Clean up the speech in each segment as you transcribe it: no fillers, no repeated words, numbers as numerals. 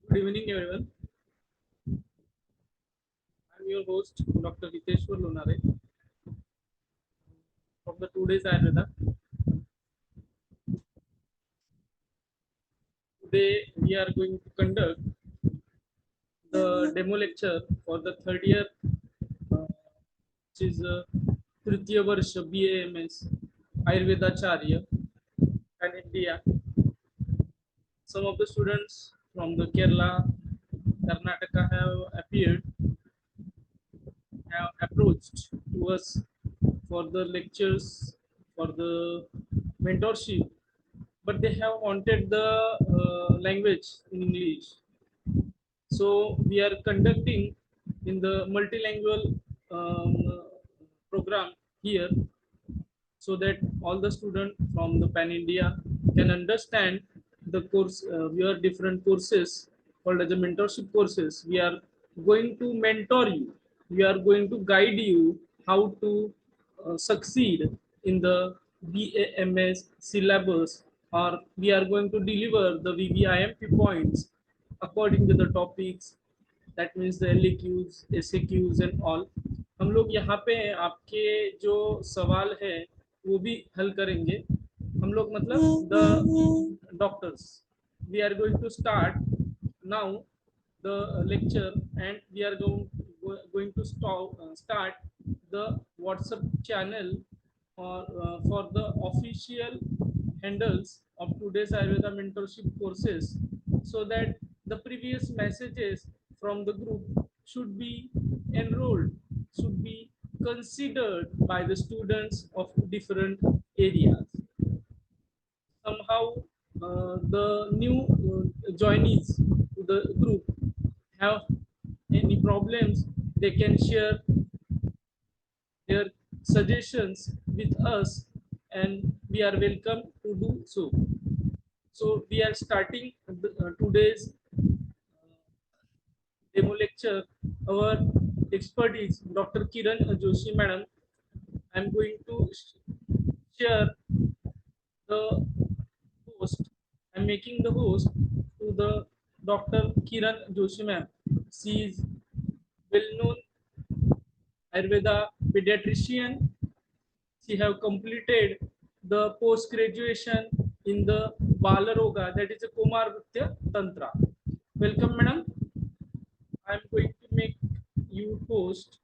Good evening, everyone. I'm your host, Dr. Hiteshwar Lunare, from the Today's Ayurveda. Today, we are going to conduct the demo lecture for the third year, which is Tritiya Varsha BAMS Ayurveda Charya and India. Some of the students from the Kerala, Karnataka have appeared, have approached to us for the lectures, for the mentorship, but they have wanted the language in English. So we are conducting in the multilingual program here, so that all the students from the pan India can understand the course. We are different courses called as a mentorship courses. We are going to mentor you. We are going to guide you how to succeed in the BAMS syllabus, or we are going to deliver the VVIMP points according to the topics, that means the LAQs, SAQs and all. हम लोग यहाँ पे आपके जो सवाल है वो भी हल करेंगे. हम लोग मतलब the doctors, we are going to start now the lecture and we are going to start the WhatsApp channel for the official handles of today's Ayurveda mentorship courses, so that the previous messages from the group should be enrolled, should be considered by the students of different areas. Somehow the new joinees to the group have any problems, they can share their suggestions with us, and we are welcome to do so. So we are starting today's demo lecture. Our expert is Dr. Kiran Joshi Madam. I am going to share the host. I am making the host to the Dr. Kiran Joshi Ma'am. She is well-known Ayurveda pediatrician. She have completed the post-graduation in the Balaroga, that is a Komarvritya Tantra. Welcome, madam. I am going to make you host.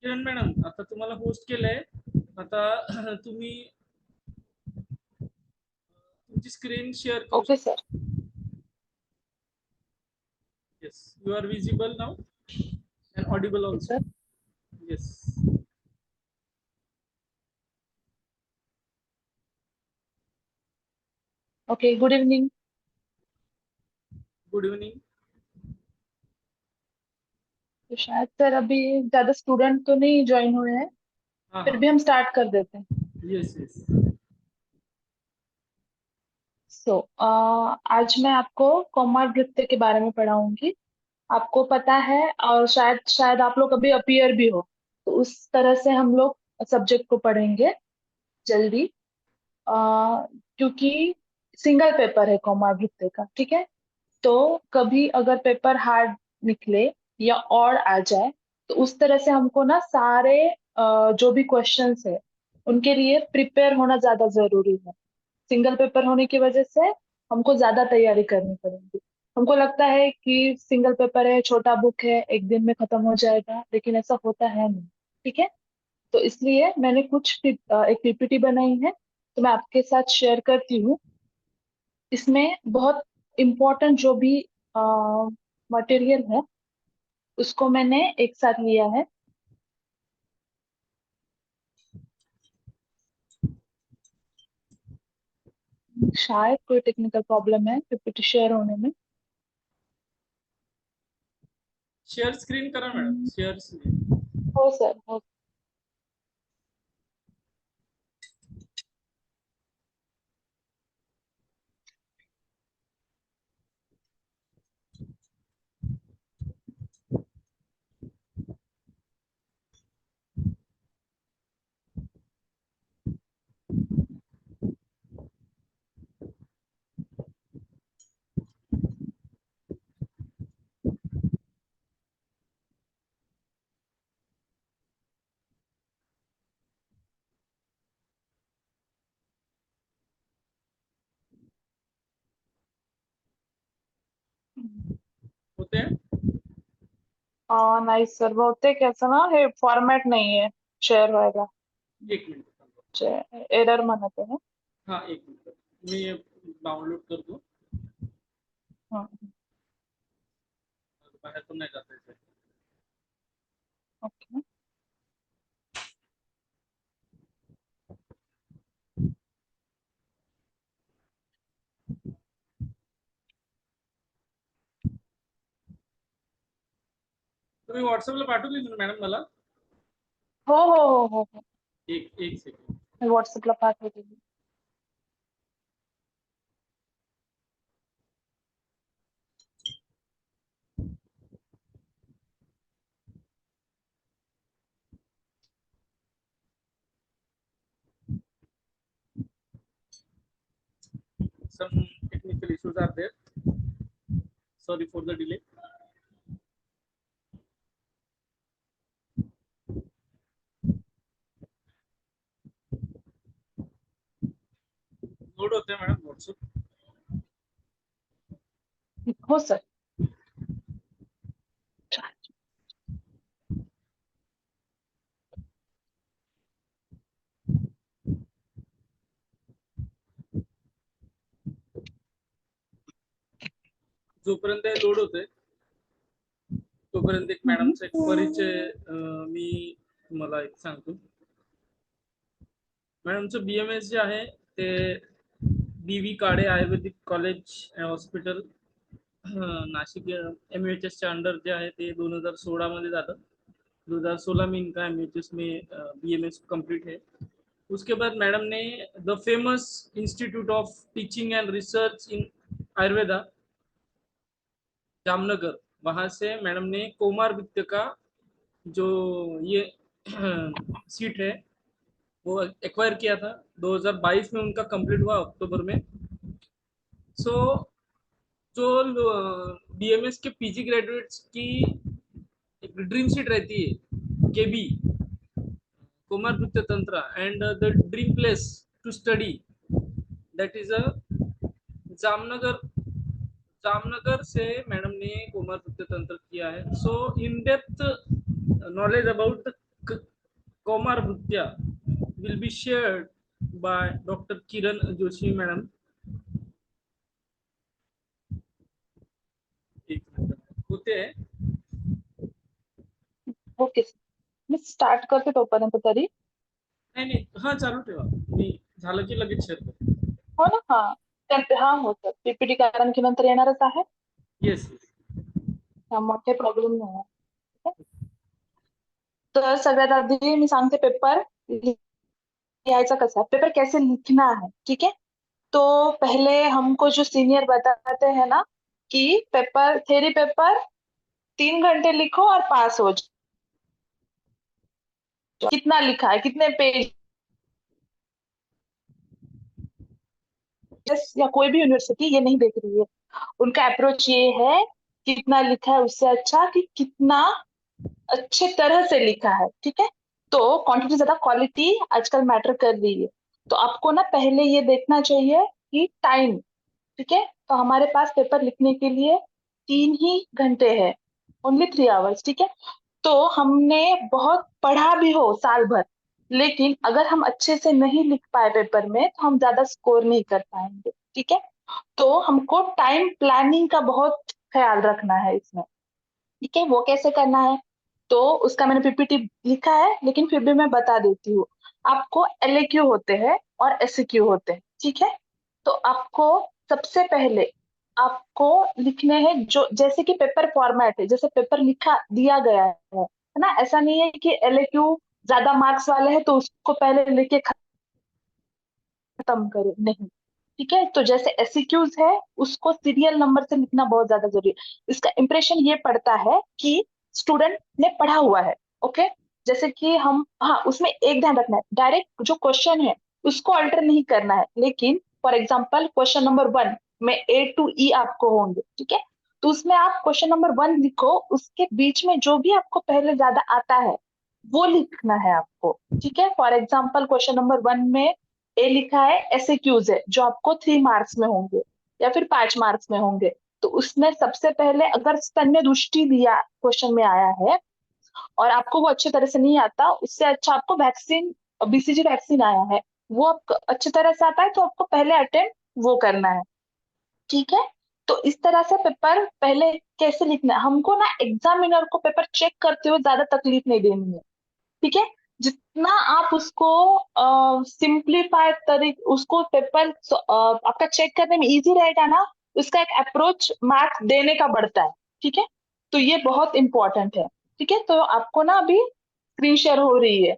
Kiran madam, आता तुम्हाला host केलंय. आता तुम्ही तुमची screen share करू. Okay, sir. Yes, you are visible now and audible Yes, also. sir. Yes. Okay, good evening. Good evening. तो शायद sir अभी ज्यादा स्टूडेंट तो नहीं ज्वाइन हुए हैं, फिर भी हम स्टार्ट कर देते हैं. Yes, yes. सो आज मैं आपको कौमार नृत्य के बारे में पढ़ाऊंगी. आपको पता है और शायद शायद आप लोग अभी अपीयर भी हो, तो उस तरह से हम लोग सब्जेक्ट को पढ़ेंगे जल्दी, क्योंकि सिंगल पेपर है कौमार नृत्य का. ठीक है, तो कभी अगर पेपर हार्ड निकले या और आ जाए, तो उस तरह से हमको ना सारे जो भी क्वेश्चंस है उनके लिए प्रिपेयर होना ज्यादा जरूरी है. सिंगल पेपर होने की वजह से हमको ज्यादा तैयारी करनी पड़ेगी. हमको लगता है कि सिंगल पेपर है, छोटा बुक है, एक दिन में खत्म हो जाएगा, लेकिन ऐसा होता है नहीं. ठीक है, तो इसलिए मैंने एक पीपीटी बनाई है, तो मैं आपके साथ शेयर करती हूँ. इसमें बहुत इम्पोर्टेंट जो भी मटेरियल है उसको मैंने एक साथ लिया है. शायद कोई टेक्निकल प्रॉब्लम है पीपीटी शेयर होने में. शेयर स्क्रीन करा मैडम, शेयर स्क्रीन. हो सर, हो. होते हैं? नाही सर, बहुतेक याचं ना हे फॉर्मॅट नाहीये शेअर व्हायला. एक मिनिट. एरर म्हणत आहे. हाँ एक मिनट, मी डाउनलोड करतो. बाहेर पण नाही जाता येत. ओके. तुम्ही व्हॉट्सअपला पाठवली ना मॅडम मला? हो हो हो हो हो, एक सेकंड. मी व्हॉट्सअपला पाठवते. Some technical issues are there. Sorry for the delay. Load होते मॅडम व्हॉट्सअप. हो सर. जोपर्यंत हे लोड होते तोपर्यंत एक मॅडमचा एक परिचय मी तुम्हाला एक सांगतो. मॅडमचं BMS जे आहे ते BV Kale Ayurvedic college hospital Nashik MUHS च्या अंडर जे आहे ते 2016 मध्ये झालं. 2016 में इनका MUHS में BMS कंप्लीट है. उसके बाद मैडम ने the famous institute of teaching and research इन आयुर्वेदा जामनगर, वहां से मैडम ने कोमार वित्त का जो ये सीट है वो एक्वायर किया था. 2022 में उनका कंप्लीट हुआ अक्टूबर में. सो जो BMS के PG ग्रेजुएट्स की एक ड्रीम सीट रहती है KB कोमार वित्त तंत्र and the dream place to study that is a Jamnagar. Jamnagar से मैडम ने कोमर वित्त तंत्र किया है. So in depth knowledge about the कोमार वित्या will be shared by Dr. Kiran Joshi madam. एक मिनिट होते हैं. ओके सर, मी स्टार्ट करते तोपर्यंत तरी. नाही नाही, हा चालू ठेवा, मी झालं की लगेच शेअर करतो. हो ना. हा हो सर, PPT कारण की नंतर येणारच आहे. येस. त्यामुळे प्रॉब्लेम नाही आहे. ठीक आहे? तर सगळ्यात आधी मी सांगते पेपर लिहायचा कसा, पेपर कैसे लिखना है. ठीक है. तो पहले हमको जो सीनियर बताते हैं ना कि पेपर थ्योरी पेपर 3 घंटे लिखो और पास हो जाओ. कितना लिखा है, कितने पेज या कोई भी यूनिवर्सिटी ये नहीं देख रही है. उनका अप्रोच ये है कितना लिखा है उससे अच्छा कि कितना अच्छे तरह से लिखा है. ठीक है. तो क्वांटिटी ज्यादा क्वालिटी आजकल मैटर कर रही है. तो आपको ना पहले ये देखना चाहिए कि टाइम. ठीक है. तो हमारे पास पेपर लिखने के लिए 3 ही घंटे है, ओनली 3 आवर्स. ठीक है. तो हमने बहुत पढ़ा भी हो साल भर, लेकिन अगर हम अच्छे से नहीं लिख पाए पेपर में तो हम ज्यादा स्कोर नहीं कर पाएंगे. ठीक है. तो हमको टाइम प्लानिंग का बहुत ख्याल रखना है इसमें. ठीक है. वो कैसे करना है तो उसका मैंने PPT लिखा है, लेकिन फिर भी मैं बता देती हूँ. आपको LAQ होते हैं और SAQ होते हैं. ठीक है. तो आपको सबसे पहले आपको लिखने हैं जो जैसे कि पेपर फॉर्मेट है, जैसे पेपर लिखा दिया गया है ना. ऐसा नहीं है कि LAQ ज्यादा मार्क्स वाले हैं तो उसको पहले लिख के खत्म करो, नहीं. ठीक है. तो जैसे SEQs है उसको सीरियल नंबर से लिखना बहुत ज्यादा जरूरी है. इसका इंप्रेशन ये पड़ता है कि स्टूडेंट ने पढ़ा हुआ है. ओके. जैसे कि हम उसमें एक ध्यान रखना है, डायरेक्ट जो क्वेश्चन है उसको अल्टर नहीं करना है. लेकिन फॉर एग्जाम्पल क्वेश्चन नंबर 1 में A to E आपको होंगे. ठीक है. तो उसमें आप क्वेश्चन नंबर 1 लिखो, उसके बीच में जो भी आपको पहले ज्यादा आता है वो लिखना है आपको. ठीक है. फॉर एग्जाम्पल क्वेश्चन नंबर 1 में ए लिखा है, SAQs है जो आपको 3 मार्क्स में होंगे या फिर 5 मार्क्स में होंगे. तो उसमें सबसे पहले अगर स्तन्य दुष्टि दिया क्वेश्चन में आया है और आपको वो अच्छे तरह से नहीं आता, उससे अच्छा आपको वैक्सीन, बीसीजी वैक्सीन आया है, वो आपको अच्छी तरह से आता है, तो आपको पहले अटेम्प्ट वो करना है। ठीक है, तो इस तरह से पेपर पहले कैसे लिखना है, हमको ना एग्जामिनर को पेपर चेक करते हुए ज्यादा तकलीफ नहीं देनी है। ठीक है, जितना आप उसको सिंप्लीफाइड तरीके उसको पेपर आपका चेक करने में इजी रहेगा ना, उसका एक अप्रोच मार्क्स देने का बढ़ता है। ठीक है, तो ये बहुत इंपॉर्टेंट है। ठीक है, तो आपको ना अभी स्क्रीन शेयर हो रही है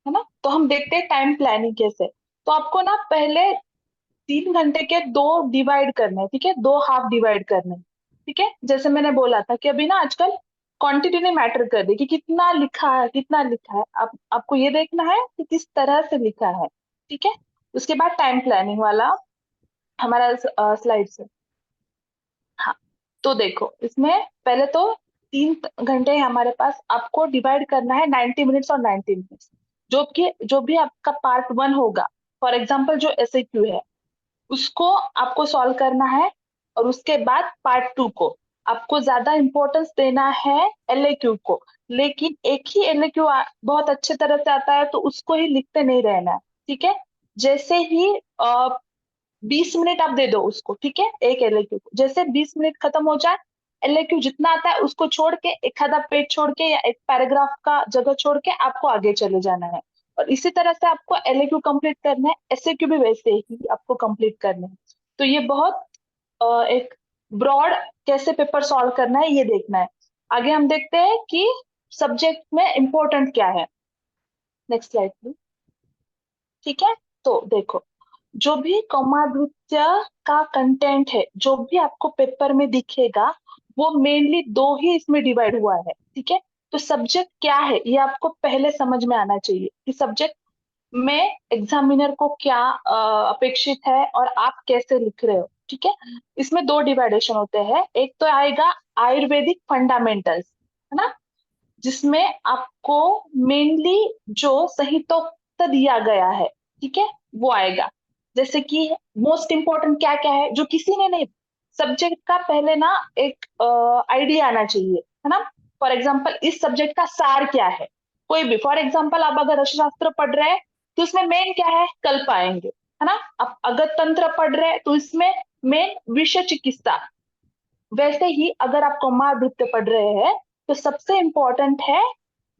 ना, तो हम देखते हैं टाइम प्लानिंग कैसे। तो आपको ना पहले 3 घंटे के दो डिवाइड करने हैं। ठीक है, दो हाफ डिवाइड करने हैं। ठीक है, जैसे मैंने बोला था कि अभी ना आजकल क्वांटिटी नहीं मैटर कर रही कि कितना लिखा है, कितना लिखा है, आपको ये देखना है कि किस तरह से लिखा है। ठीक है, उसके बाद टाइम प्लानिंग वाला हमारा स्लाइड से। हाँ, तो देखो इसमें पहले तो 3 घंटे है हमारे पास, आपको डिवाइड करना है 90 मिनट्स और 90 मिनट्स। जो भी आपका पार्ट 1 होगा, फॉर एग्जाम्पल जो SAQ है, उसको आपको सॉल्व करना है। और उसके बाद पार्ट 2 को आपको ज्यादा इंपॉर्टेंस देना है LAQ को। लेकिन एक ही LAQ बहुत अच्छे तरह से आता है, तो उसको ही लिखते नहीं रहना है। ठीक है, जैसे ही 20 मिनट आप दे दो उसको। ठीक है, एक LAQ को जैसे 20 मिनट खत्म हो जाए, LAQ जितना आता है उसको छोड़ के, एक आधा पेज छोड़ के या एक पैराग्राफ का जगह छोड़ के आपको आगे चले जाना है। और इसी तरह से आपको LAQ कंप्लीट करना है, SAQ भी वैसे ही आपको कंप्लीट करना है। तो ये बहुत एक ब्रॉड कैसे पेपर सॉल्व करना है ये देखना है। आगे हम देखते हैं कि सब्जेक्ट में इंपॉर्टेंट क्या है। Next slide please. ठीक है, तो देखो जो भी कौमाद्युत्य का कंटेंट है, जो भी आपको पेपर में दिखेगा, वो मेनली दो ही इसमें डिवाइड हुआ है। ठीक है, तो सब्जेक्ट क्या है ये आपको पहले समझ में आना चाहिए कि सब्जेक्ट में एग्जामिनर को क्या अपेक्षित है और आप कैसे लिख रहे हो। ठीक है, इसमें दो डिवाइडेशन होते हैं। एक तो आएगा आयुर्वेदिक फंडामेंटल्स, है ना, जिसमें आपको मेनली जो संहितोक्त दिया गया है, ठीक है, वो आएगा। जैसे कि मोस्ट इंपॉर्टेंट क्या क्या है जो किसी ने नहीं, सब्जेक्ट का पहले ना एक आइडिया आना चाहिए, है ना। फॉर एग्जाम्पल इस सब्जेक्ट का सार क्या है, कोई भी, फॉर एग्जाम्पल आप अगर अर्थशास्त्र पढ़ रहे हैं तो उसमें मेन क्या है, कल पाएंगे, है ना। आप अगर तंत्र पढ़ रहे हैं तो इसमें मेन विषय चिकित्सा। वैसे ही अगर आप कौमारभृत्य पढ़ रहे हैं तो सबसे इंपॉर्टेंट है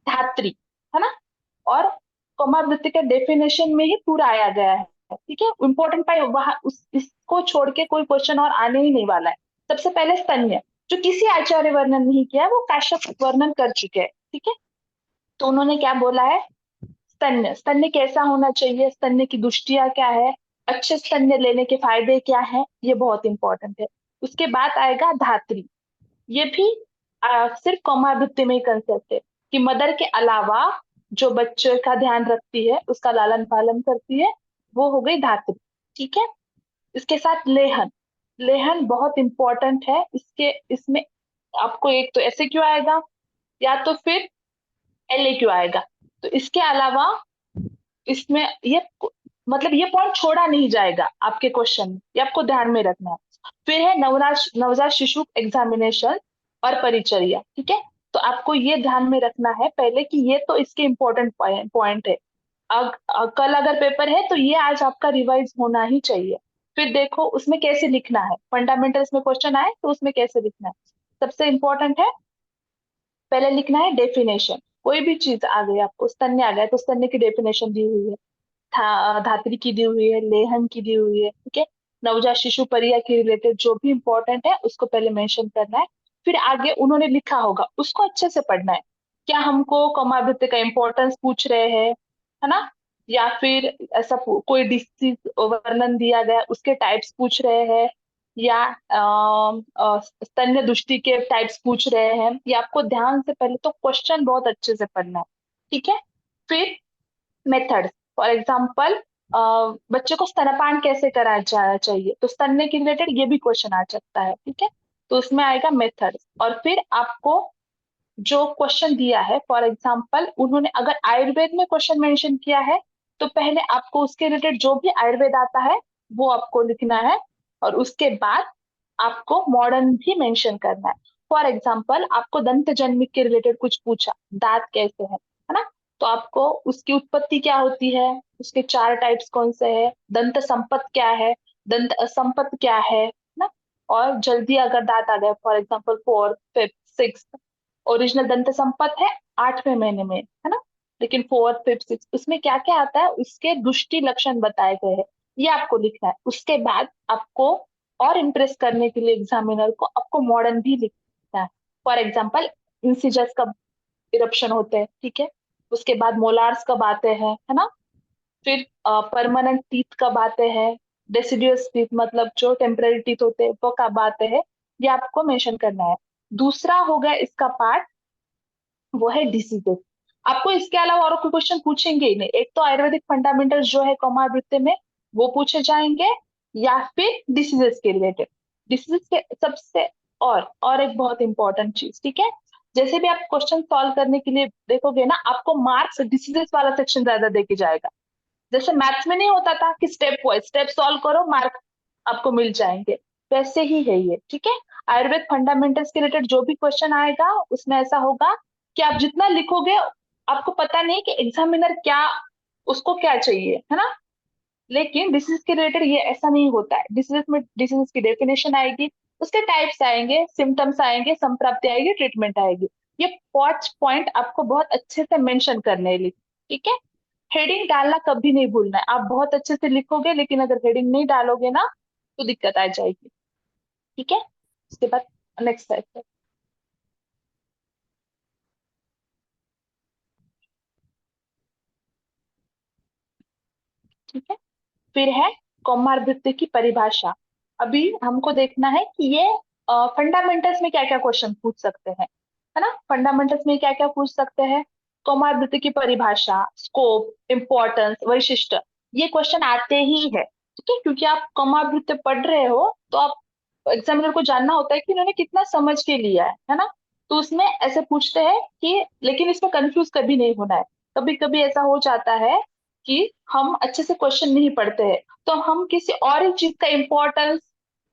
धात्री, है ना। और कौमारभृत्य के डेफिनेशन में ही पूरा आया गया है। ठीक है, इंपॉर्टेंट पाई वहां इसको छोड़ के कोई क्वेश्चन और आने ही नहीं वाला है। सबसे पहले स्तन्य, जो किसी आचार्य वर्णन नहीं किया है, वो काश्यप वर्णन कर चुके हैं। ठीक है, तो उन्होंने क्या बोला है, स्तन्य, स्तन्य कैसा होना चाहिए, स्तन्य की दुष्टियां क्या है, अच्छे स्तन्य लेने के फायदे क्या है, ये बहुत इंपॉर्टेंट है। उसके बाद आएगा धात्री। ये भी सिर्फ कौमारभृत्य में ही कंसेप्ट है कि मदर के अलावा जो बच्चे का ध्यान रखती है, उसका लालन पालन करती है, वो हो गई धात्री। ठीक है, इसके साथ लेहन, लेहन बहुत इंपॉर्टेंट है। इसमें आपको एक तो SAQ आएगा या तो फिर LAQ आएगा। तो इसके अलावा इसमें ये मतलब ये पॉइंट छोड़ा नहीं जाएगा आपके क्वेश्चन में, ये आपको ध्यान में रखना है। फिर है नवजात शिशु एग्जामिनेशन और परिचर्या। ठीक है, तो आपको ये ध्यान में रखना है पहले कि ये तो इसके इम्पोर्टेंट पॉइंट है। कल अगर पेपर है तो ये आज आपका रिवाइज होना ही चाहिए। फिर देखो उसमें कैसे लिखना है, फंडामेंटल्स में क्वेश्चन आए तो उसमें कैसे लिखना है। सबसे इंपॉर्टेंट है पहले लिखना है डेफिनेशन। कोई भी चीज आ गई, आपको स्तन्य आ गया तो स्तन्य की डेफिनेशन दी हुई है, धात्री की दी हुई है, लेहन की दी हुई है। ठीक है, नवजात शिशु परिया के रिलेटेड जो भी इंपॉर्टेंट है उसको पहले मेंशन करना है। फिर आगे उन्होंने लिखा होगा उसको अच्छे से पढ़ना है। क्या हमको कौमारभृत्य का इंपॉर्टेंस पूछ रहे हैं, है ना, या फिर ऐसा कोई डिसीज वर्णन दिया गया उसके टाइप्स पूछ रहे हैं, या स्तन्य दुष्टि के टाइप्स पूछ रहे हैं, ये आपको ध्यान से पहले तो क्वेश्चन बहुत अच्छे से पढ़ना है। ठीक है, फिर मेथड्स, फॉर एग्जाम्पल बच्चे को स्तनपान कैसे कराया जाना चाहिए, तो स्तन्य के रिलेटेड ये भी क्वेश्चन आ सकता है। ठीक है, तो उसमें आएगा मेथड्स। और फिर आपको जो क्वेश्चन दिया है, फॉर एग्जाम्पल उन्होंने अगर आयुर्वेद में क्वेश्चन मेंशन किया है तो पहले आपको उसके रिलेटेड जो भी आयुर्वेद आता है वो आपको लिखना है। और उसके बाद आपको मॉडर्न भी मेंशन करना है। फॉर एग्जाम्पल आपको दंत जन्म के रिलेटेड कुछ पूछा, दांत कैसे है ना, तो आपको उसकी उत्पत्ति क्या होती है, उसके चार टाइप्स कौन से हैं, दंत संपत क्या है, दंत असंपत क्या है ना। और जल्दी अगर दांत आ गए, for example fourth fifth six, original दंत संपत है 8वें महीने में है ना, लेकिन फोर्थ फिफ्थ सिक्स उसमें क्या क्या आता है, उसके दृष्टि लक्षण बताए गए हैं, ये आपको लिखना है। उसके बाद आपको और इम्प्रेस करने के लिए एग्जामिनर को आपको मॉडर्न भी लिखना है। फॉर एग्जाम्पल इंसिजस कब इरप्शन होते हैं, ठीक है, उसके बाद मोलार्स कब आते हैं है ना, फिर परमानेंट टीथ कब आते हैं, डेसिडियस टीथ मतलब जो टेम्पररी टीथ होते हैं वो कब आते हैं, ये आपको मेंशन करना है। दूसरा हो गया इसका पार्ट, वो है डिसीजेस। आपको इसके अलावा और कोई क्वेश्चन पूछेंगे ही नहीं, एक तो आयुर्वेदिक फंडामेंटल्स जो है कौमारवृत्ति में वो पूछे जाएंगे, या फिर डिसीजेस के रिलेटेड, डिसीजेस के सबसे, और एक बहुत इंपॉर्टेंट चीज, ठीक है, जैसे भी आप क्वेश्चन सॉल्व करने के लिए देखोगे ना, आपको मार्क्स डिसीजेस वाला सेक्शन ज्यादा देके जाएगा। जैसे मैथ्स में नहीं होता था कि स्टेप वाइज स्टेप सॉल्व करो मार्क आपको मिल जाएंगे, वैसे ही है ये, ठीक है। आयुर्वेद फंडामेंटल्स के रिलेटेड जो भी क्वेश्चन आएगा उसमें ऐसा होगा कि आप जितना लिखोगे आपको पता नहीं कि एग्जामिनर क्या, उसको क्या चाहिए है ना, लेकिन डिसीज के रिलेटेड ये ऐसा नहीं होता है। डिसीज में डिसीज की डेफिनेशन आएगी, उसके टाइप्स आएंगे, सिम्टम्स आएंगे, संप्राप्ति आएगी, ट्रीटमेंट आएगी, ये 5 पॉइंट आपको बहुत अच्छे से मेंशन करने हैं, ठीक है। हेडिंग डालना कभी नहीं भूलना है, आप बहुत अच्छे से लिखोगे लेकिन अगर हेडिंग नहीं डालोगे ना तो दिक्कत आ जाएगी, ठीक है। उसके बाद नेक्स्ट है, ठीक है, फिर है कौमारभृत्य की परिभाषा। अभी हमको देखना है कि ये फंडामेंटल्स में क्या क्या क्वेश्चन पूछ सकते हैं, है ना, फंडामेंटल्स में क्या क्या पूछ सकते हैं, कौमारभृत्य की परिभाषा, स्कोप, इंपॉर्टेंस, वैशिष्ट, ये क्वेश्चन आते ही है, ठीक है, क्योंकि आप कौमारभृत्य पढ़ रहे हो तो आप एग्जामिनर को जानना होता है कि इन्होंने कितना समझ के लिया है ना, तो उसमें ऐसे पूछते हैं कि, लेकिन इसमें कंफ्यूज कभी नहीं होना है। कभी कभी ऐसा हो जाता है कि हम अच्छे से क्वेश्चन नहीं पढ़ते हैं, तो हम किसी और ही चीज का इंपॉर्टेंस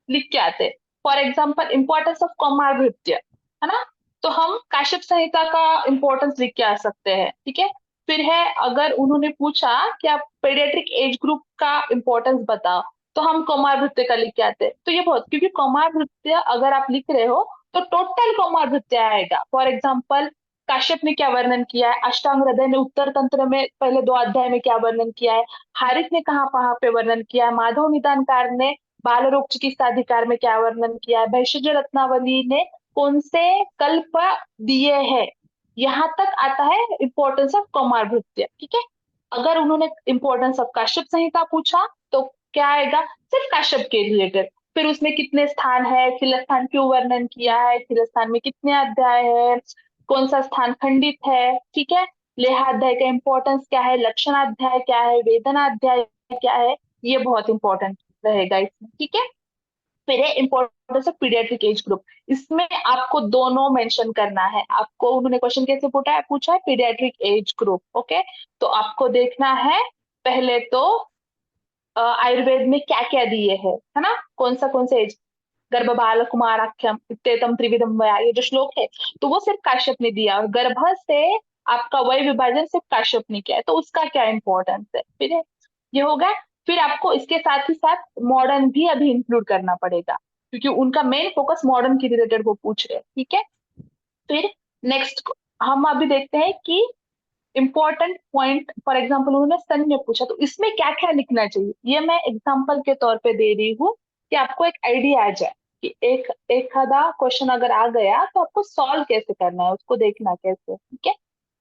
लिख के आते हैं। फॉर एग्जाम्पल इंपॉर्टेंस ऑफ कौमारभृत्य है ना, तो हम काश्यप संहिता का इंपॉर्टेंस लिख के आ सकते हैं, ठीक है। फिर है अगर उन्होंने पूछा कि आप पेडियाट्रिक एज ग्रुप का इंपॉर्टेंस बताओ, तो हम कौमारभृत्य का लिख के आते हैं। तो ये बहुत, क्योंकि कौमारभृत्य अगर आप लिख रहे हो तो टोटल कौमारभृत्य आएगा। फॉर एग्जाम्पल काश्यप ने क्या वर्णन किया है, अष्टांग हृदय ने उत्तर तंत्र में पहले 2 अध्याय में क्या वर्णन किया है, हारित ने कहाँ पे वर्णन किया है, माधव निदानकार ने बाल रोग चिकित्सा अधिकार में क्या वर्णन किया है, भैषज रत्नावली ने कौन से कल्प दिए हैं, यहाँ तक आता है इंपॉर्टेंस ऑफ कौमारभृत्य, ठीक है। अगर उन्होंने इंपॉर्टेंस ऑफ काश्यप संहिता पूछा तो क्या आएगा, सिर्फ काश्यप के रिलेटेड, फिर उसमें कितने स्थान है, खिलस्थान क्यों वर्णन किया है, खिलस्थान में कितने अध्याय है, कौन सा स्थान खंडित है, ठीक है, लेहाध्याय का इंपॉर्टेंस क्या है, लक्षणाध्याय क्या है, वेदनाध्याय क्या है, ये बहुत इंपॉर्टेंट रहेगा इसमें, ठीक है। फिर है importance of paediatric age group, इसमें आपको दोनों मेंशन करना है। आपको उन्होंने क्वेश्चन कैसे पूछा है पीडियाट्रिक एज ग्रुप, ओके, तो आपको देखना है पहले तो आयुर्वेद में क्या क्या दिए है ना, कौन सा एज, गर्भ बाल कुमाराख्यम इत्येतम त्रिविधम वया, ये जो श्लोक है तो वो सिर्फ काश्यप ने दिया, और गर्भ से आपका वय विभाजन सिर्फ काश्यप ने किया है, तो उसका क्या इंपॉर्टेंस है, फिर ये होगा। फिर आपको इसके साथ ही साथ मॉडर्न भी अभी इंक्लूड करना पड़ेगा, क्योंकि उनका मेन फोकस मॉडर्न के रिलेटेड वो पूछ रहे हैं, ठीक है। फिर नेक्स्ट हम अभी देखते हैं कि इंपॉर्टेंट पॉइंट, फॉर एग्जाम्पल उन्होंने स्तन्य पूछा तो इसमें क्या क्या लिखना चाहिए, ये मैं एग्जाम्पल के तौर पे दे रही हूँ कि आपको एक आइडिया आ जाए कि एक आधा क्वेश्चन अगर आ गया तो आपको सॉल्व कैसे करना है, उसको देखना कैसे, ठीक है।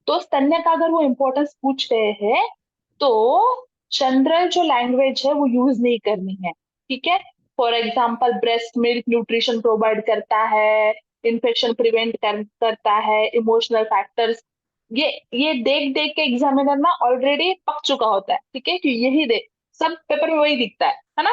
तो स्तन्य का अगर वो इम्पोर्टेंस पूछ रहे हैं तो जनरल जो लैंग्वेज है वो यूज नहीं करनी है, ठीक है। For example breast milk nutrition provide करता है, इन्फेक्शन प्रिवेंट करता है, इमोशनल फैक्टर्स, ये देख देख के एग्जामिनर ना ऑलरेडी पक चुका होता है, ठीक है, कि यही दे, सब पेपर में वही दिखता है ना,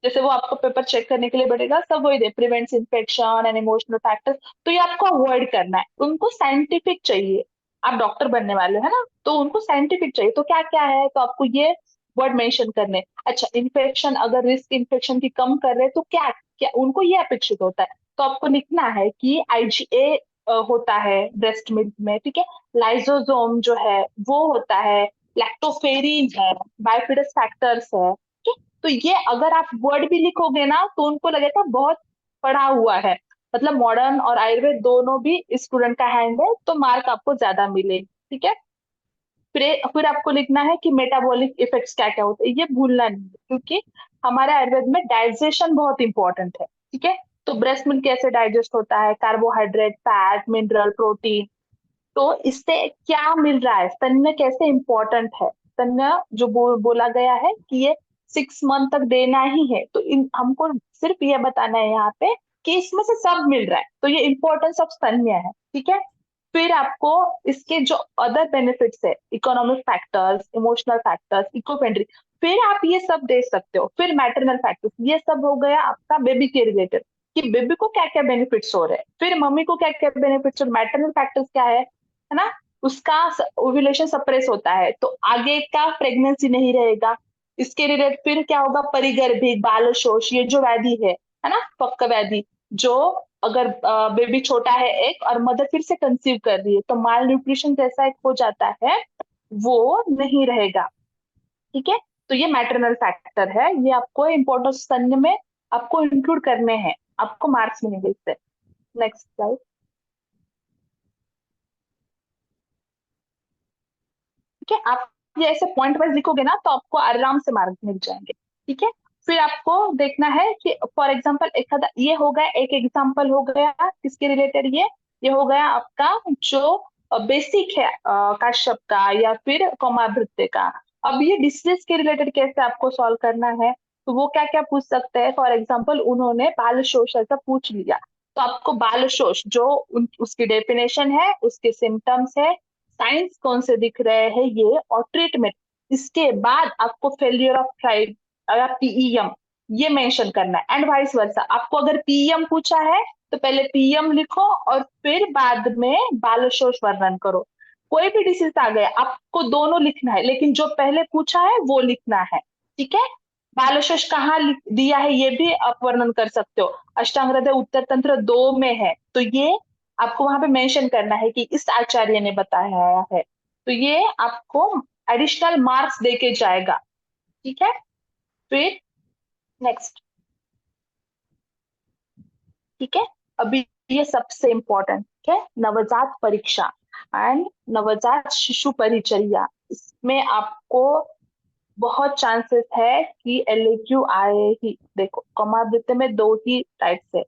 जैसे वो आपको पेपर चेक करने के लिए बैठेगा सब वही दे, prevents infection and emotional factors, तो ये आपको अवॉइड करना है, उनको साइंटिफिक चाहिए। आप डॉक्टर बनने वाले हो है ना, तो उनको साइंटिफिक चाहिए, तो क्या क्या है, तो आपको ये वर्ड मेंशन करने। अच्छा, इन्फेक्शन, अगर रिस्क इन्फेक्शन की कम कर रहे हैं तो क्या क्या उनको ये अपेक्षित होता है, तो आपको लिखना है कि आईजीए होता है ब्रेस्ट मिल्क में, ठीक है, लाइसोसोम जो है वो होता है, लैक्टोफेरिन है, बायोफिडस फैक्टर्स है, ठीक है। तो ये अगर आप वर्ड भी लिखोगे ना तो उनको लगेगा बहुत पढ़ा हुआ है, मतलब मॉडर्न और आयुर्वेद दोनों भी स्टूडेंट का हैंड है, तो मार्क आपको ज्यादा मिले, ठीक है। फिर आपको लिखना है कि मेटाबॉलिक इफेक्ट्स क्या क्या होते हैं, ये भूलना नहीं है, क्योंकि हमारे आयुर्वेद में डाइजेशन बहुत इंपॉर्टेंट है, ठीक है। तो ब्रेस्ट मिल्क कैसे डाइजेस्ट होता है, कार्बोहाइड्रेट, फैट, मिनरल, प्रोटीन, तो इससे क्या मिल रहा है, स्तन्य कैसे इंपॉर्टेंट है, स्तन्य जो बोला गया है कि ये 6 मंथ तक देना ही है, तो हमको सिर्फ ये बताना है यहाँ पे कि इसमें से सब मिल रहा है, तो ये इंपॉर्टेंस ऑफ स्तन्य है, ठीक है। फिर आपको इसके जो अदर बेनिफिट्स है, economic factors, emotional factors, eco friendly, फिर आप ये सब दे सकते हो। फिर मैटरनल फैक्टर्स, ये सब हो गया आपका बेबी के रिलेटेड, कि बेबी को क्या क्या बेनिफिट्स हो रहे हैं, फिर मम्मी को क्या क्या बेनिफिट्स, और मैटरनल फैक्टर्स क्या है ना, उसका ओव्यूलेशन सप्रेस होता है तो आगे का प्रेगनेंसी नहीं रहेगा। इसके रिलेटेड फिर क्या होगा, परिगर्भिक, बाल शोष, ये जो व्याधि है ना, पक्का व्याधि, जो अगर बेबी छोटा है एक और मदर फिर से कंसीव कर रही है तो माल न्यूट्रिशन जैसा एक हो जाता है, वो नहीं रहेगा, ठीक है। तो ये मैटरनल फैक्टर है, ये आपको इम्पोर्टेंस स्तन्य में आपको इंक्लूड करने हैं, आपको मार्क्स मिलेंगे इससे। Next slide. ठीक है, आप ये ऐसे पॉइंट वाइज लिखोगे ना तो आपको आराम से मार्क मिल जाएंगे, ठीक है। फिर आपको देखना है कि फॉर एग्जांपल एक आधा ये हो गया, एक एग्जांपल हो गया किसके रिलेटेड, ये हो गया आपका जो बेसिक है काश्यप का या फिर कौमाभृत्य का। अब ये डिसीज के रिलेटेड कैसे आपको सॉल्व करना है, तो वो क्या क्या पूछ सकते हैं, फॉर एग्जाम्पल उन्होंने बाल शोष ऐसा पूछ लिया, तो आपको बाल शोष जो उसकी डेफिनेशन है, उसके सिम्टम्स है, साइंस कौन से दिख रहे हैं ये, और ट्रीटमेंट, इसके बाद आपको फेलियर ऑफ ट्राइब या पीईएम ये मेंशन करना है, एंड वाइस वर्सा। आपको अगर पीएम पूछा है तो पहले पीएम लिखो और फिर बाद में बाल शोष वर्णन करो। कोई भी डिसीज आ गया आपको दोनों लिखना है, लेकिन जो पहले पूछा है वो लिखना है, ठीक है। बाल शोष कहाँ दिया है ये भी आप वर्णन कर सकते हो, अष्टांग हृदय उत्तर तंत्र 2 में है, तो ये आपको वहां पे मेंशन करना है कि इस आचार्य ने बताया है, तो ये आपको एडिशनल मार्क्स देके जाएगा, ठीक है। फिर नेक्स्ट, ठीक है। अभी ये सबसे इंपॉर्टेंट है, नवजात परीक्षा एंड नवजात शिशु परिचर्या, इसमें आपको बहुत चांसेस है कि एलएक्यू आए ही। देखो कौमावृत्ति में दो ही टाइप्स है,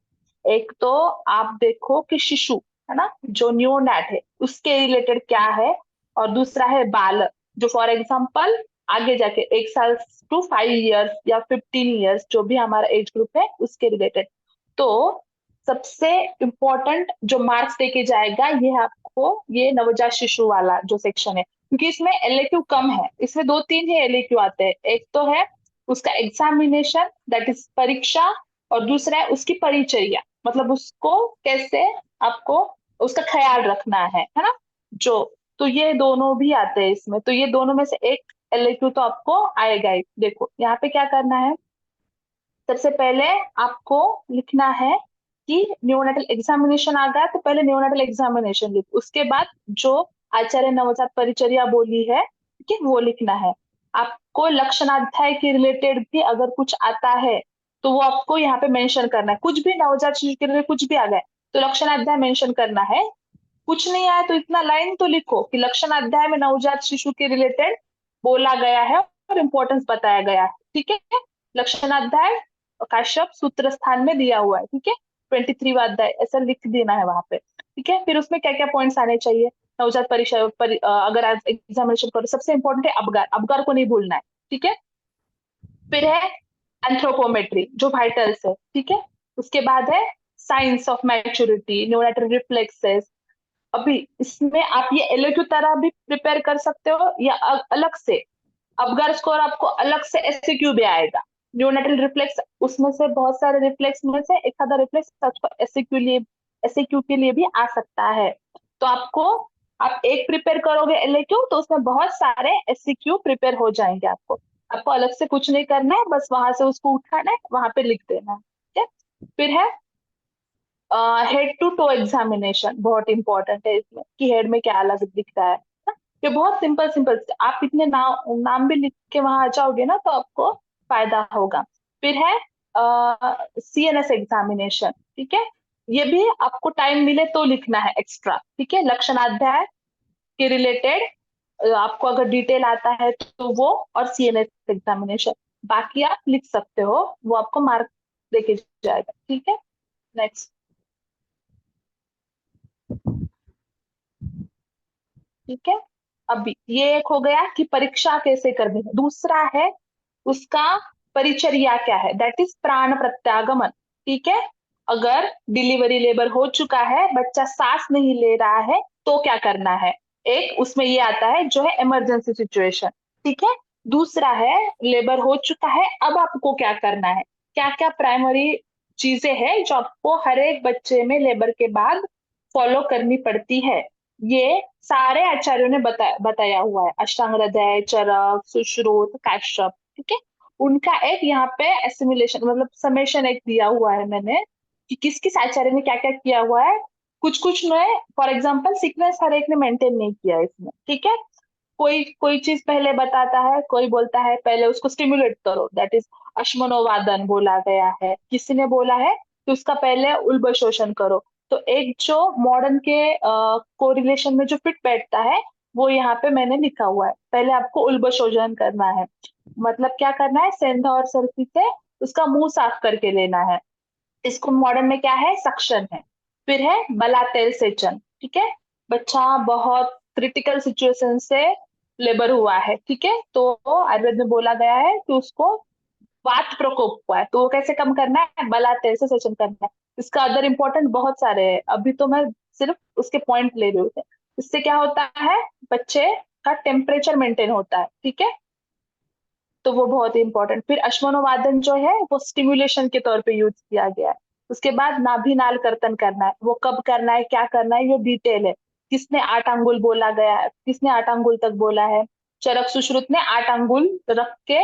एक तो आप देखो कि शिशु है ना, जो न्यूनेट है उसके रिलेटेड क्या है, और दूसरा है बालक, जो फॉर एग्जांपल आगे जाके 1 साल टू 5 इयर्स या 15 इयर्स जो भी हमारा एज ग्रुप है उसके रिलेटेड। तो सबसे इम्पोर्टेंट जो मार्क्स देके जाएगा ये है आपको ये नवजात शिशु वाला जो सेक्शन है, क्योंकि इसमें एलएक्यू कम है, इसमें 2-3 ही एलएक्यू आते हैं, एक तो है उसका एग्जामिनेशन दैट इज परीक्षा, और दूसरा है उसकी परिचर्या, मतलब उसको कैसे आपको उसका ख्याल रखना है ना, जो, तो ये दोनों भी आते हैं इसमें, तो ये दोनों में से एक एलएक्यू तो आपको आएगा ही। देखो यहाँ पे क्या करना है, सबसे पहले आपको लिखना है कि न्यूनेटल एग्जामिनेशन आ गया तो पहले न्यूनेटल एग्जामिनेशन लिख, उसके बाद जो आचार्य नवजात परिचर्या बोली है, ठीक है, वो लिखना है। आपको लक्षणाध्याय के रिलेटेड भी अगर कुछ आता है तो वो आपको यहाँ पे मेंशन करना है, कुछ भी नवजात शिशु के रिलेटेड कुछ भी आ गया तो लक्षणाध्याय मेंशन करना है। कुछ नहीं आया तो इतना लाइन तो लिखो कि लक्षणाध्याय में नवजात शिशु के रिलेटेड बोला गया है और इम्पोर्टेंस बताया गया है, ठीक है। लक्षणाध्याय काश्यप सूत्र स्थान में दिया हुआ है, ठीक है, 23वां अध्याय ऐसा लिख देना है वहां पे, ठीक है। फिर उसमें क्या क्या पॉइंट्स आने चाहिए, नवजात परीक्षा अगर आज एग्जामिनेशन करो, सबसे इंपॉर्टेंट है अबगार, अबगार को नहीं भूलना है, ठीक है। फिर है एंथ्रोपोमेट्री जो वाइटल्स है, ठीक है। उसके बाद है साइंस ऑफ मैच्योरिटी, न्यूरेटरी रिफ्लेक्सेस। अभी इसमें आप ये एलओक्यू तरह भी प्रिपेयर कर सकते हो या अलग से, अबगर स्कोर आपको अलग से एसक्यू भी आएगा। न्यूनेटल रिफ्लेक्स उसमें से बहुत सारे रिफ्लेक्स में से एक आधा रिफ्लेक्स एसक्यू के लिए भी आ सकता है, तो आपको आप एक प्रिपेयर करोगे एलएक्यू तो उसमें बहुत सारे एसक्यू प्रिपेयर हो जाएंगे आपको। आपको अलग से कुछ नहीं करना है, बस वहां से उसको उठाना है, वहां पे लिख देना है, ठीक है। फिर है हेड टू टो एग्जामिनेशन, बहुत इंपॉर्टेंट है इसमें कि हेड में क्या अलग दिख रहा है ना? ये बहुत सिंपल सिंपल, आप इतने नाम भी लिख के वहां आ जाओगे ना तो आपको फायदा होगा। फिर है CNS एग्जामिनेशन, ठीक है। ये भी आपको टाइम मिले तो लिखना है एक्स्ट्रा, ठीक है। लक्षणाध्याय के रिलेटेड आपको अगर डिटेल आता है तो वो, और CNS एग्जामिनेशन, बाकी आप लिख सकते हो, वो आपको मार्क देके जाएगा, ठीक है। नेक्स्ट, ठीक है। अभी ये एक हो गया कि परीक्षा कैसे करनी है। दूसरा है उसका परिचर्या क्या है, दैट इज प्राण प्रत्यागमन, ठीक है। अगर डिलीवरी लेबर हो चुका है, बच्चा सांस नहीं ले रहा है, तो क्या करना है। एक उसमें ये आता है जो है इमरजेंसी सिचुएशन, ठीक है। दूसरा है लेबर हो चुका है, अब आपको क्या करना है। क्या क्या प्राइमरी चीजें हैं जो आपको हर एक बच्चे में लेबर के बाद फॉलो करनी पड़ती है। ये सारे आचार्यों ने बताया हुआ है, अष्टांग हृदय, चरक, सुश्रुत, काश्यप, ठीक है। उनका एक यहाँ पे एसिमुलेशन मतलब समेशन एक दिया हुआ है मैंने, कि किस किस आचार्य ने क्या क्या किया हुआ है। कुछ कुछ ने, फॉर एग्जाम्पल सीक्वेंस हर एक ने मेंटेन नहीं किया इसमें, ठीक है। कोई कोई चीज पहले बताता है, कोई बोलता है पहले उसको स्टिमुलेट करो, दैट इज अश्मनोवादन बोला गया है। किसी ने बोला है कि उसका पहले उल्ब शोषण करो। तो एक जो मॉडर्न के कोरिलेशन में जो फिट बैठता है, वो यहाँ पे मैंने लिखा हुआ है। पहले आपको उल्ब शोषण करना है, मतलब क्या करना है, सेंधा और सरफी से उसका मुंह साफ करके लेना है। इसको मॉडर्न में क्या है, सक्शन है। फिर है बला तेल सेचन, ठीक है। बच्चा बहुत क्रिटिकल सिचुएशन से लेबर हुआ है, ठीक है, तो आयुर्वेद में बोला गया है कि उसको वात प्रकोप हुआ है, तो वो कैसे कम करना है, बला तेल से सेचन करना है। इसका अदर इम्पोर्टेंट बहुत सारे हैं, अभी तो मैं सिर्फ उसके पॉइंट ले रही हूँ। इससे क्या होता है, बच्चे का टेम्परेचर मेंटेन होता है, ठीक है, तो वो बहुत ही इंपॉर्टेंट। फिर अश्वनोवादन जो है वो स्टिमुलेशन के तौर पे यूज किया गया है। उसके बाद नाभिनाल कर्तन करना है, वो कब करना है, क्या करना है, ये डिटेल है। किसने 8 अंगुल बोला गया है, किसने 8 अंगुल तक बोला है। चरक सुश्रुत ने 8 अंगुल रख के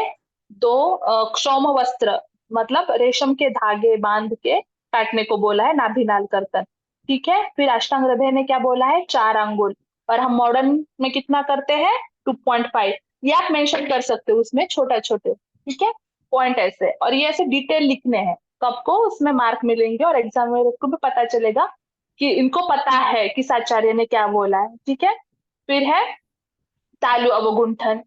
दो क्षौम वस्त्र, मतलब रेशम के धागे बांध के काटने को बोला है, नाभिनाल कर्तन, ठीक है। फिर अष्टांग हृदय ने क्या बोला है, 4 अंगुल। और हम मॉडर्न में कितना करते हैं, 2.5। ये आप मेंशन कर सकते हो उसमें छोटा छोटे, ठीक है, पॉइंट ऐसे। और ये ऐसे डिटेल लिखने हैं, तो आपको उसमें मार्क मिलेंगे और एग्जाम में को भी पता चलेगा कि इनको पता है किस आचार्य ने क्या बोला है, ठीक है। फिर है तालु अवगुंठन,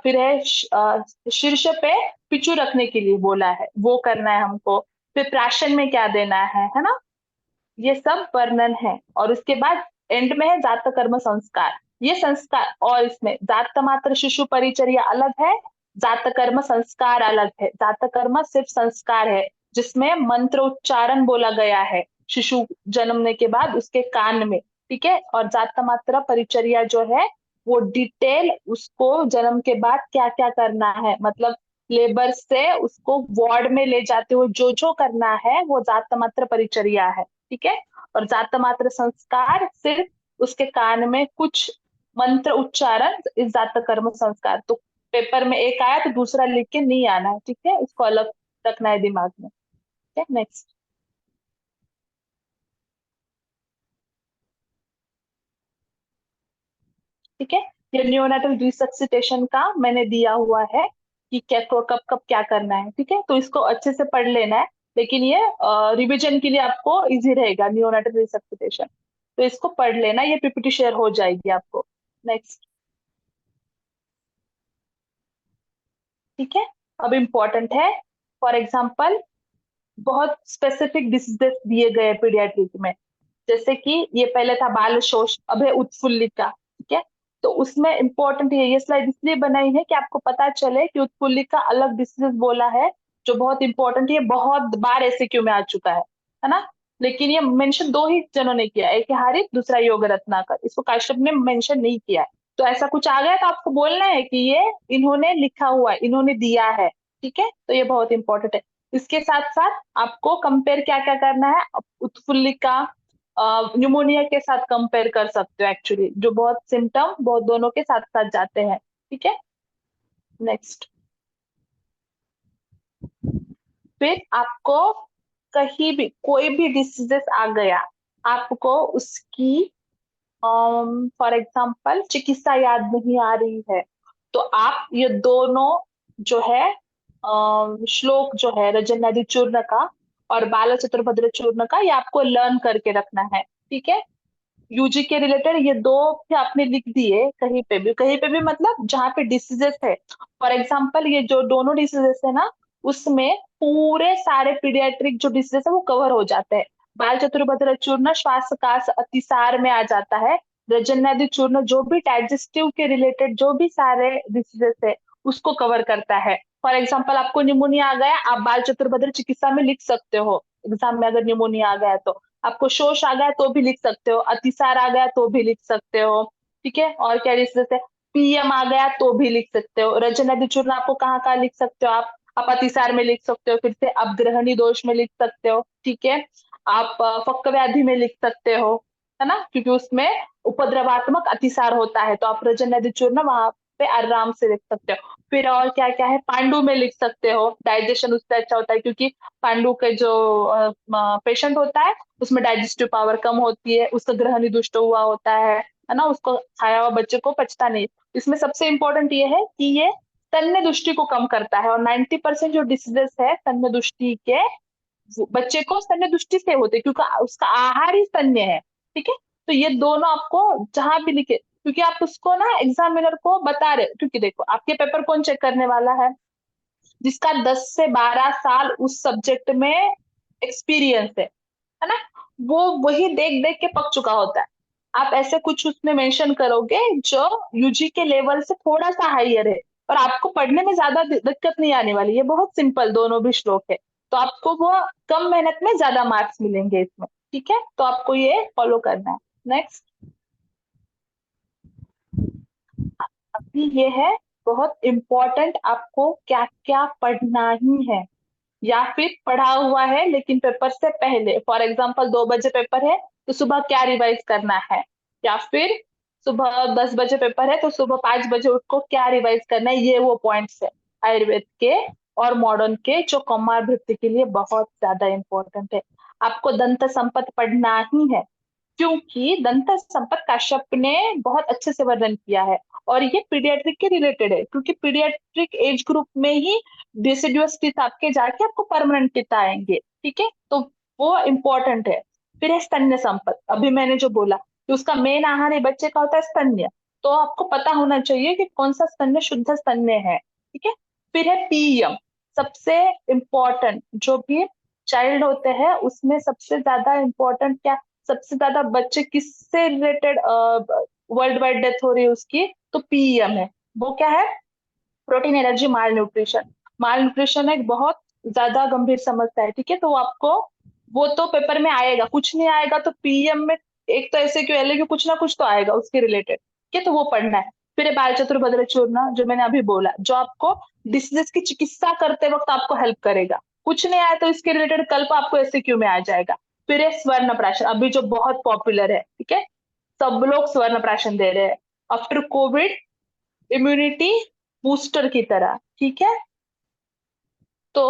फिर है शीर्ष पे पिचू रखने के लिए बोला है, वो करना है हमको। फिर प्राशन में क्या देना है ना, ये सब वर्णन है। और उसके बाद एंड में है जात कर्म संस्कार, ये संस्कार, और इसमें जात मात्र शिशु परिचर्या अलग है, जात कर्म संस्कार अलग है। जात कर्म सिर्फ संस्कार है जिसमें मंत्र उच्चारण बोला गया है शिशु जन्मने के बाद उसके कान में, ठीक है। और जात मात्र परिचर्या जो है वो डिटेल, उसको जन्म के बाद क्या क्या करना है, मतलब लेबर से उसको वार्ड में ले जाते हुए जो जो करना है वो जात मात्र परिचर्या है, ठीक है। और जात मात्र संस्कार सिर्फ उसके कान में कुछ मंत्र उच्चारण, इस जात कर्म संस्कार। तो पेपर में एक आया तो दूसरा लिख के नहीं आना है, ठीक है, इसको अलग रखना है दिमाग में, ठीक है। नेक्स्ट, ठीक है। ये नियोनाटल रिसक्सिटेशन का मैंने दिया हुआ है कि क्या कब कब क्या करना है, ठीक है, तो इसको अच्छे से पढ़ लेना है। लेकिन ये रिवीजन के लिए आपको इजी रहेगा, नियोनाटल रिसक्सिटेशन, तो इसको पढ़ लेना, ये पीपीटी शेयर हो जाएगी आपको। नेक्स्ट, ठीक है। अब इम्पोर्टेंट है, फॉर एग्जाम्पल बहुत स्पेसिफिक डिसीजेस दिए गए पीडियाट्रिक में, जैसे कि ये पहले था बाल शोष, अब है उत्फुल्लिका, ठीक है। तो उसमें इंपॉर्टेंट है, ये स्लाइड इसलिए बनाई है कि आपको पता चले कि उत्फुल्लिका अलग डिसीज बोला है, जो बहुत इंपॉर्टेंट है, बहुत बार ऐसे क्यों में आ चुका है ना। लेकिन ये मेंशन दो ही जनों ने किया, एक है हारित, दूसरा योग रत्नाकर, इसको काश्यप ने मेंशन नहीं किया है। तो ऐसा कुछ आ गया तो आपको बोलना है कि ये इन्होंने लिखा हुआ है, इन्होंने दिया है, ठीक है, तो ये बहुत इंपॉर्टेंट है। इसके साथ साथ आपको कंपेयर क्या क्या करना है, उत्फुल्लिका न्यूमोनिया के साथ कंपेयर कर सकते हो एक्चुअली, जो बहुत सिम्टम बहुत दोनों के साथ साथ जाते हैं, ठीक है। नेक्स्ट, फिर आपको कहीं भी कोई भी डिसीजेस आ गया, आपको उसकी फॉर एग्जाम्पल चिकित्सा याद नहीं आ रही है, तो आप ये दोनों जो है श्लोक जो है रजन्यादि चूर्ण का और बाल चतुर्भद्र चूर्ण का, ये आपको लर्न करके रखना है। ठीक है, यूजी के रिलेटेड ये दो भी आपने लिख दिए, कहीं पे भी मतलब जहाँ पे डिसीजेस है। फॉर एग्जाम्पल ये जो दोनों डिसीजेस है ना, उसमें पूरे सारे पीडियाट्रिक जो डिसीजेस है वो कवर हो जाते हैं। बाल चतुर्भद्र चूर्ण श्वासकाश अतिसार में आ जाता है। रजन्यादि चूर्ण जो भी डाइजेस्टिव के रिलेटेड जो भी सारे डिसीजेस है उसको कवर करता है। फॉर एग्जाम्पल आपको निमोनिया आ गया, आप बाल चतुर्भद्र चिकित्सा में लिख सकते हो, एग्जाम में अगर निमोनिया आ गया तो। आपको शोष आ गया तो भी लिख सकते हो, अतिसार आ गया तो भी लिख सकते हो। ठीक है, और क्या लिख सकते हैं, पीएम आ गया तो भी लिख सकते हो। रजन्यादि चूर्ण आपको कहाँ कहाँ लिख सकते हो आप अतिसार में लिख सकते हो, फिर से आप ग्रहणी दोष में लिख सकते हो। ठीक है, आप फक्क व्याधि में लिख सकते हो, है ना, क्योंकि उसमें उपद्रवात्मक अतिसार होता है, तो आप रजन्यादि चूर्ण वहां पे आराम से लिख सकते हो। फिर और क्या क्या है, पांडु में लिख सकते हो, डाइजेशन उससे अच्छा होता है, क्योंकि पांडु के जो पेशेंट होता है उसमें डाइजेस्टिव पावर कम होती है, उसका ग्रहणी दुष्ट हुआ होता है ना, उसको खाया हुआ बच्चे को पचता नहीं। इसमें सबसे इंपॉर्टेंट ये है कि ये स्तन्य दुष्टि को कम करता है, और 90% जो डिसीजेस है स्तन्य दुष्टि के, बच्चे को स्तन्य दुष्टि से होते हैं, क्योंकि उसका आहार ही स्तन्य है। ठीक है, तो ये दोनों आपको जहां भी लिखे, क्योंकि आप उसको ना एग्जामिनर को बता रहे, क्योंकि देखो आपके पेपर कौन चेक करने वाला है, जिसका 10 से 12 साल उस सब्जेक्ट में एक्सपीरियंस है ना, वो वही देख देख के पक चुका होता है। आप ऐसे कुछ उसमें मेंशन करोगे जो यूजी के लेवल से थोड़ा सा हाइयर है, और आपको पढ़ने में ज्यादा दिक्कत नहीं आने वाली, ये बहुत सिंपल दोनों भी श्लोक है, तो आपको वो कम मेहनत में ज्यादा मार्क्स मिलेंगे इसमें। ठीक है, तो आपको ये फॉलो करना है। नेक्स्ट, अभी ये है बहुत इम्पोर्टेंट, आपको क्या क्या पढ़ना ही है, या फिर पढ़ा हुआ है लेकिन पेपर से पहले, फॉर एग्जाम्पल 2 बजे पेपर है तो सुबह क्या रिवाइज करना है, या फिर सुबह 10 बजे पेपर है तो सुबह 5 बजे उसको क्या रिवाइज करना है, ये वो पॉइंट्स है आयुर्वेद के और मॉडर्न के जो कौमार भृत्य के लिए बहुत ज्यादा इंपॉर्टेंट है। आपको दंत संपद पढ़ना ही है, क्योंकि दंत संपद काश्यप ने बहुत अच्छे से वर्णन किया है, और ये पीडियाट्रिक के रिलेटेड है, क्योंकि पीडियाट्रिक एज ग्रुप में ही डिसिडुअस टीथ आपके जाके आपको परमानेंट टीथ आएंगे। ठीक है, तो वो इम्पोर्टेंट है। फिर है स्तन्य संपद, अभी मैंने जो बोला कि उसका मेन आहार है बच्चे का होता है स्तन्य, तो आपको पता होना चाहिए कि कौन सा स्तन्य शुद्ध स्तन्य है। ठीक है, फिर है पीएम, सबसे इम्पोर्टेंट, जो भी चाइल्ड होते हैं उसमें सबसे ज्यादा इम्पोर्टेंट क्या, सबसे ज्यादा बच्चे किससे रिलेटेड वर्ल्ड वाइड डेथ हो रही है उसकी, तो पीएम है। वो क्या है, प्रोटीन एलर्जी माल न्यूट्रिशन। माल न्यूट्रिशन एक बहुत ज्यादा गंभीर समस्या है। ठीक है, तो आपको वो तो पेपर में आएगा, कुछ नहीं आएगा तो पीएम में एक तो ऐसे क्यों एलए कुछ ना कुछ तो आएगा उसके रिलेटेड। ठीक है, तो वो पढ़ना है। फिर बाल चतुर्भद्र चूर्ण जो मैंने अभी बोला, जो आपको डिसीजेस की चिकित्सा करते वक्त आपको हेल्प करेगा। कुछ नहीं आया तो इसके रिलेटेड कल को आपको ऐसे क्यों में आ जाएगा। फिर है स्वर्ण प्राशन, अभी जो बहुत पॉपुलर है। ठीक है, सब लोग स्वर्ण प्राशन दे रहे हैं आफ्टर कोविड, इम्यूनिटी बूस्टर की तरह। ठीक है, तो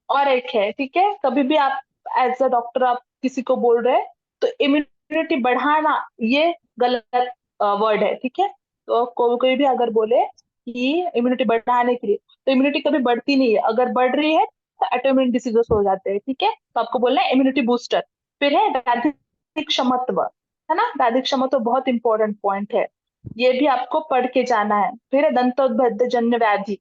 और एक है, ठीक है, कभी भी आप एज अ डॉक्टर आप किसी को बोल रहे हैं तो इम्यूनिटी बढ़ाना ये गलत वर्ड है। ठीक है, तो कोई भी अगर बोले कि इम्यूनिटी बढ़ाने के लिए, तो इम्यूनिटी कभी बढ़ती नहीं है, अगर बढ़ रही है तो ऑटोइम्यून डिसीजेस हो जाते हैं। ठीक है, तो आपको बोलना है इम्यूनिटी बूस्टर। फिर है व्याधिक क्षमत्व, है ना, व्याधिक क्षमत्व बहुत इंपॉर्टेंट पॉइंट है, ये भी आपको पढ़ के जाना है। फिर है दंतोद्भेद जन्य व्याधि,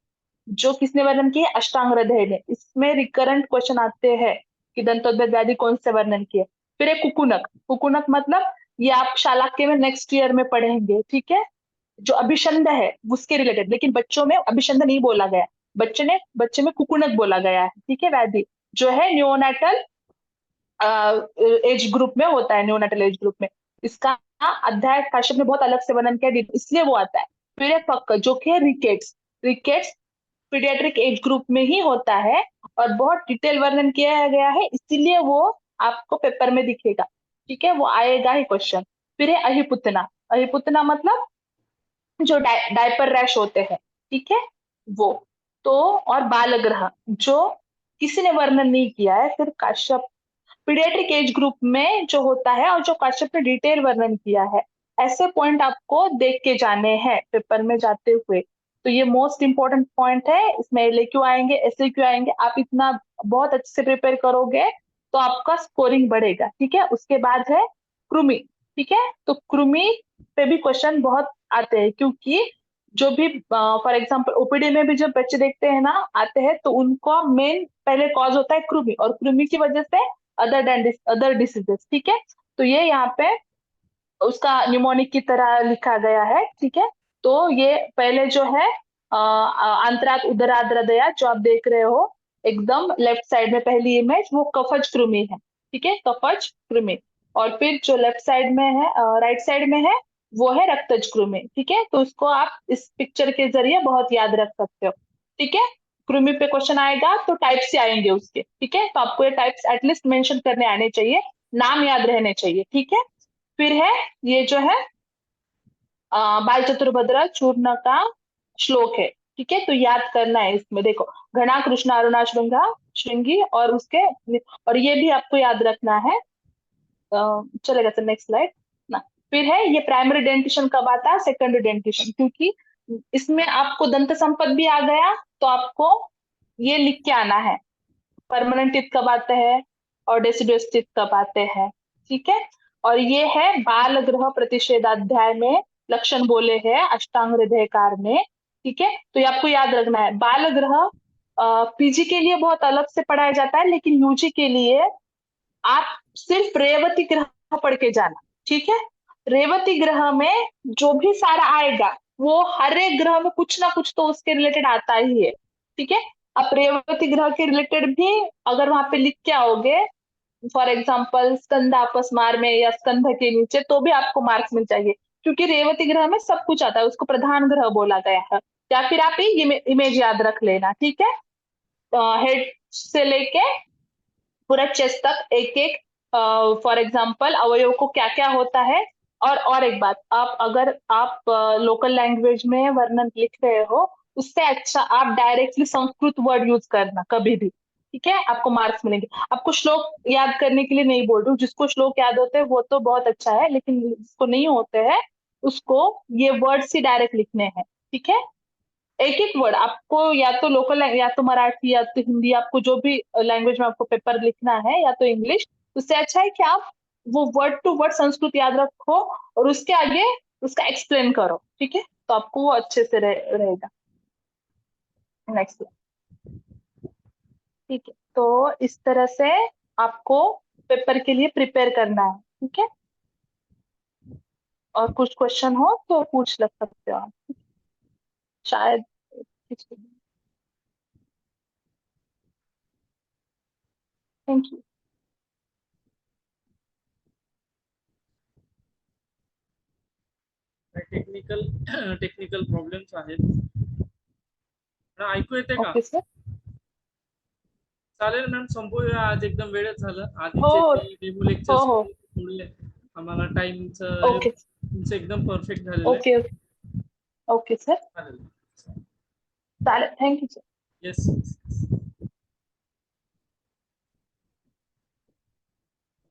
जो किसने वर्णन किया, अष्टांग हृदय ने। इसमें रिकरेंट क्वेश्चन आते हैं कि दंतोद्भेद व्याधि कौन से वर्णन किए। फिर एक कुकुनक, कुकुनक मतलब ये आप शालाक्य में नेक्स्ट ईयर में पढ़ेंगे। ठीक है, जो अभिषंध है उसके रिलेटेड, लेकिन बच्चों में अभिषंध नहीं बोला गया, बच्चे में कुकुनक बोला गया है। ठीक है, व्याधि जो है न्योनाटल एज ग्रुप में होता है, न्योनाटल एज ग्रुप में इसका अध्याय काश्यप ने बहुत अलग से वर्णन किया, इसलिए वो आता है। फिर एक फक्क जो कि है rickets, rickets paediatric age group में ही होता है, और बहुत डिटेल वर्णन किया गया है, इसीलिए वो आपको पेपर में दिखेगा। ठीक है, वो आएगा ही क्वेश्चन। फिर है अहिपुतना, अहिपुतना मतलब जो डायपर रैश होते हैं। ठीक है, वो तो, और बाल ग्रह जो किसी ने वर्णन नहीं किया है, सिर्फ काश्यप पीडियाट्रिक एज ग्रुप में जो होता है और जो काश्यप ने डिटेल वर्णन किया है, ऐसे पॉइंट आपको देख के जाने हैं पेपर में जाते हुए। तो ये मोस्ट इंपॉर्टेंट पॉइंट है, इसमें एलएक्यू आएंगे, एसएक्यू आएंगे। आप इतना बहुत अच्छे से प्रिपेयर करोगे तो आपका स्कोरिंग बढ़ेगा, ठीक है। उसके बाद है कृमि, ठीक है। तो कृमि पे भी क्वेश्चन बहुत आते हैं, क्योंकि जो भी फॉर एग्जाम्पल ओपीडी में भी जब बच्चे देखते हैं ना आते हैं, तो उनका मेन पहले कॉज होता है कृमि, और कृमि की वजह से अदर डिसीजेस, ठीक है। तो ये यहाँ पे उसका न्यूमोनिक की तरह लिखा गया है, ठीक है। तो ये पहले जो है अंतरात उदराद हृदय जो आप देख रहे हो एकदम लेफ्ट साइड में पहली इमेज, वो कफज कृमि है, ठीक है, कफज कृमि। और फिर जो लेफ्ट साइड में है, राइट साइड में है, वो है रक्तज कृमि, ठीक है। तो उसको आप इस पिक्चर के जरिए बहुत याद रख सकते हो, ठीक है। कृमि पे क्वेश्चन आएगा तो टाइप्स ही आएंगे उसके, ठीक है। तो आपको ये टाइप्स एटलीस्ट मेंशन करने आने चाहिए, नाम याद रहने चाहिए, ठीक है। फिर है ये जो है बाल चतुर्भद्र चूर्ण का श्लोक है, ठीक है। तो याद करना है इसमें, देखो घना कृष्ण अरुणा श्रृंगा श्रृंगी, और उसके और ये भी आपको याद रखना है। चलेगा सर, नेक्स्ट स्लाइड ना। फिर है ये प्राइमरी डेंटिशन कब आता है, सेकेंडरी डेंटिशन, क्योंकि इसमें आपको दंत संपद भी आ गया, तो आपको ये लिख के आना है परमानेंट टीथ कब आते हैं और डेसिडुअस टीथ कब आते हैं, ठीक है। और ये है बाल ग्रह प्रतिषेधाध्याय में लक्षण बोले हैं अष्टांग हृदयकार में, ठीक है। तो ये आपको याद रखना है। बाल ग्रह पीजी के लिए बहुत अलग से पढ़ाया जाता है, लेकिन यूजी के लिए आप सिर्फ रेवती ग्रह पढ़ के जाना, ठीक है। रेवती ग्रह में जो भी सारा आएगा वो हर एक ग्रह में कुछ ना कुछ तो उसके रिलेटेड आता ही है, ठीक है। आप रेवती ग्रह के रिलेटेड भी अगर वहां पे लिख के आओगे, फॉर एग्जाम्पल स्कंद अपस्मार में या स्कंध के नीचे, तो भी आपको मार्क्स मिल जाएंगे, क्योंकि रेवती ग्रह में सब कुछ आता है, उसको प्रधान ग्रह बोला गया है। या फिर आप ये इमेज याद रख लेना, ठीक है। हेड से लेके पूरा चेस्ट तक एक एक फॉर एग्जाम्पल अवयव को क्या क्या होता है। और एक बात, आप अगर आप लोकल लैंग्वेज में वर्णन लिख रहे हो, उससे अच्छा आप डायरेक्टली संस्कृत वर्ड यूज करना कभी भी, ठीक है। आपको मार्क्स मिलेंगे। आपको श्लोक याद करने के लिए नहीं बोल रही हूँ, जिसको श्लोक याद होते हैं वो तो बहुत अच्छा है, लेकिन जिसको नहीं होते हैं उसको ये वर्ड्स ही डायरेक्ट लिखने हैं, ठीक है। एक एक वर्ड आपको या तो लोकल, या तो मराठी या तो हिंदी, आपको जो भी लैंग्वेज में आपको पेपर लिखना है, या तो इंग्लिश, उससे अच्छा है कि आप वो वर्ड टू वर्ड संस्कृत याद रखो और उसके आगे उसका एक्सप्लेन करो, ठीक है। तो आपको वो अच्छे से रहेगा। नेक्स्ट, ठीक है। तो इस तरह से आपको पेपर के लिए प्रिपेयर करना है, ठीक है। और कुछ क्वेश्चन हो तो पूछ लग सकते हो आप, शायद। Thank you. Technical technical problems आहेत ना, ऐकू येते का? Okay sir. चालेल मॅम, संपूया आज, एकदम वेळच झालं. हो आधीचे जे डेमो हो लेक्चर्स हो होते थोडे आम्हाला टाइमचं ओके तुमचं एकदम परफेक्ट झालेलं आहे. ओके ओके सर, चालेल. चालेल, थँक्यू सर. येस.